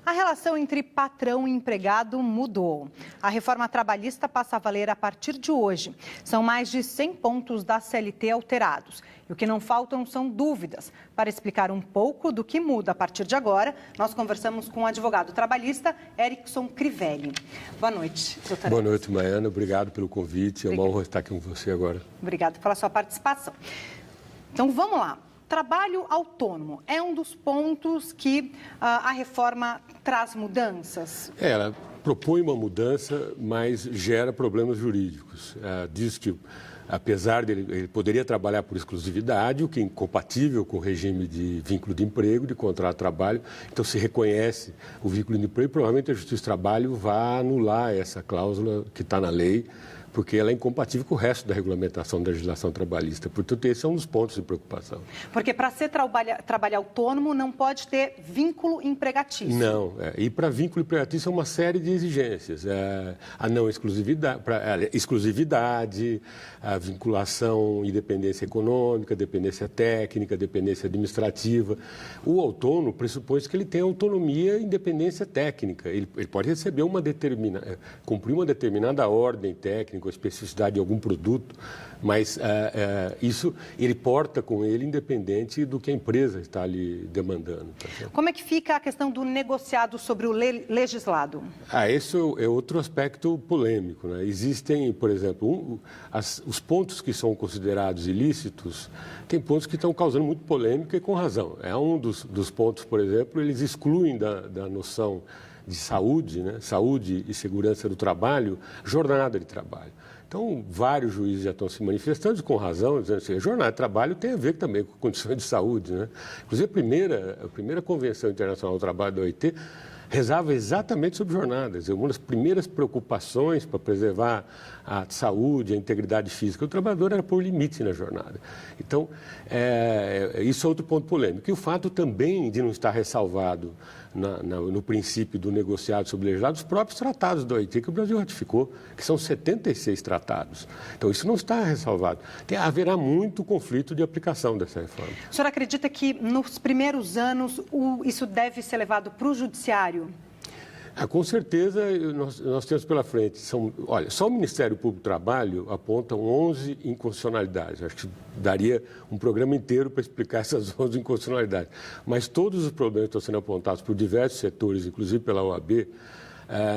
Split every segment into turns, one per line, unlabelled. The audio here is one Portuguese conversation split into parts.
A relação entre patrão e empregado mudou. A reforma trabalhista passa a valer a partir de hoje. São mais de 100 pontos da CLT alterados. E o que não faltam são dúvidas. Para explicar um pouco do que muda a partir de agora, nós conversamos com o advogado trabalhista Erickson Crivelli. Boa noite, doutora.
Boa noite, Maiana. Obrigado pelo convite. É uma honra estar aqui com você agora.
Obrigado pela sua participação. Então, vamos lá. Trabalho autônomo é um dos pontos que a reforma traz mudanças?
Ela propõe uma mudança, mas gera problemas jurídicos. Diz que, apesar dele, ele poderia trabalhar por exclusividade, o que é incompatível com o regime de vínculo de emprego, de contrato de trabalho. Então, se reconhece o vínculo de emprego, provavelmente a Justiça do Trabalho vai anular essa cláusula que está na lei, porque ela é incompatível com o resto da regulamentação da legislação trabalhista. Portanto, esse é um dos pontos de preocupação.
Porque para ser trabalho autônomo não pode ter vínculo empregatício.
Não, e para vínculo empregatício é uma série de exigências. A não exclusividade, exclusividade, a vinculação, independência econômica, dependência técnica, dependência administrativa. O autônomo pressupõe que ele tem autonomia e independência técnica. Ele pode receber cumprir uma determinada ordem técnica, com a especificidade de algum produto, mas isso ele porta com ele independente do que a empresa está lhe demandando. Tá?
Como é que fica a questão do negociado sobre o legislado?
Esse é outro aspecto polêmico, né? Existem, por exemplo, os pontos que são considerados ilícitos, tem pontos que estão causando muito polêmica e com razão. É um dos pontos, por exemplo, eles excluem da noção de saúde, né? Saúde e segurança do trabalho, jornada de trabalho. Então, vários juízes já estão se manifestando com razão, dizendo assim, a jornada de trabalho tem a ver também com condições de saúde, né? Inclusive, a primeira Convenção Internacional do Trabalho da OIT rezava exatamente sobre jornadas. Uma das primeiras preocupações para preservar a saúde, a integridade física do trabalhador era pôr limite na jornada. Então, isso é outro ponto polêmico. E o fato também de não estar ressalvado no princípio do negociado sobre legislado, os próprios tratados da OIT que o Brasil ratificou, que são 76 tratados. Então, isso não está ressalvado. Haverá muito conflito de aplicação dessa reforma.
O senhor acredita que nos primeiros anos isso deve ser levado para o judiciário?
Com certeza, nós temos pela frente, olha, só o Ministério Público do Trabalho aponta 11 inconstitucionalidades. Acho que daria um programa inteiro para explicar essas 11 inconstitucionalidades. Mas todos os problemas que estão sendo apontados por diversos setores, inclusive pela OAB,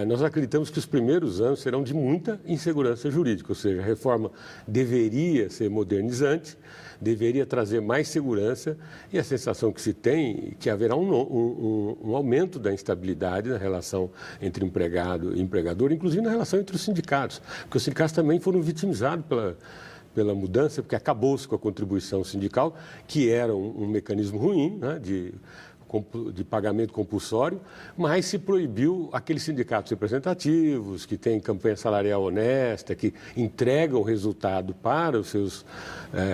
nós acreditamos que os primeiros anos serão de muita insegurança jurídica, ou seja, a reforma deveria ser modernizante, deveria trazer mais segurança e a sensação que se tem é que haverá um aumento da instabilidade na relação entre empregado e empregador, inclusive na relação entre os sindicatos, porque os sindicatos também foram vitimizados pela mudança, porque acabou-se com a contribuição sindical, que era um mecanismo ruim, né, de pagamento compulsório, mas se proibiu aqueles sindicatos representativos que têm campanha salarial honesta, que entregam resultado para os seus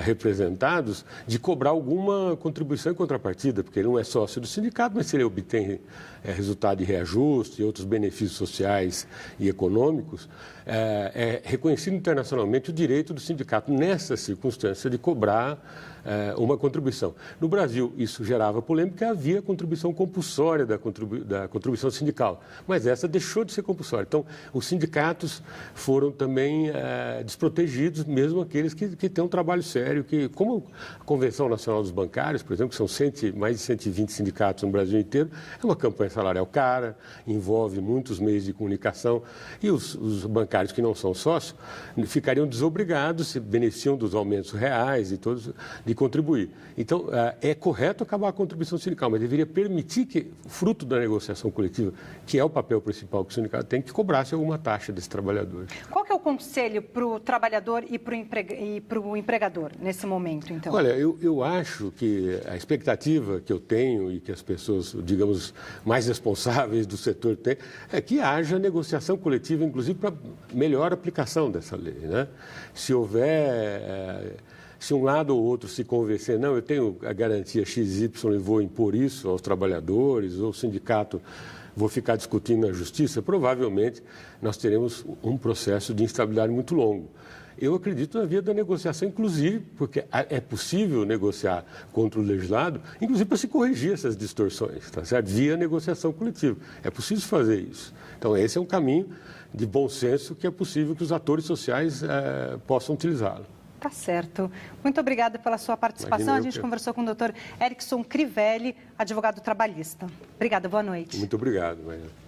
representados, de cobrar alguma contribuição em contrapartida, porque ele não é sócio do sindicato, mas se ele obtém resultado de reajuste e outros benefícios sociais e econômicos, é reconhecido internacionalmente o direito do sindicato, nessa circunstância, de cobrar uma contribuição. No Brasil, isso gerava polêmica, havia contribuição compulsória da contribuição sindical, mas essa deixou de ser compulsória. Então, os sindicatos foram também desprotegidos, mesmo aqueles que têm um trabalho sério, como a Convenção Nacional dos Bancários, por exemplo, que são mais de 120 sindicatos no Brasil inteiro, é uma campanha salarial cara, envolve muitos meios de comunicação, e os bancários que não são sócios ficariam desobrigados, se beneficiam dos aumentos reais e todos de contribuir. Então, é correto acabar a contribuição sindical, mas deveria permitir que, fruto da negociação coletiva, que é o papel principal que o sindicato tem, que cobrasse alguma taxa desse trabalhador.
Qual que é o conselho para o trabalhador e para o empregador nesse momento, então?
Olha, eu acho que a expectativa que eu tenho e que as pessoas, digamos, mais responsáveis do setor têm, é que haja negociação coletiva, inclusive para melhor aplicação dessa lei, né? Se houver... Se um lado ou outro se convencer, não, eu tenho a garantia XY e vou impor isso aos trabalhadores, ou o sindicato vou ficar discutindo na justiça, provavelmente nós teremos um processo de instabilidade muito longo. eu acredito na via da negociação, inclusive, porque é possível negociar contra o legislado, inclusive para se corrigir essas distorções, tá certo? Via negociação coletiva. É possível fazer isso. Então, esse é um caminho de bom senso que é possível que os atores sociais possam utilizá-lo.
Tá certo. Muito obrigada pela sua participação. A gente conversou com o doutor Erickson Crivelli, advogado trabalhista. Obrigada, boa noite.
Muito obrigado, Maria.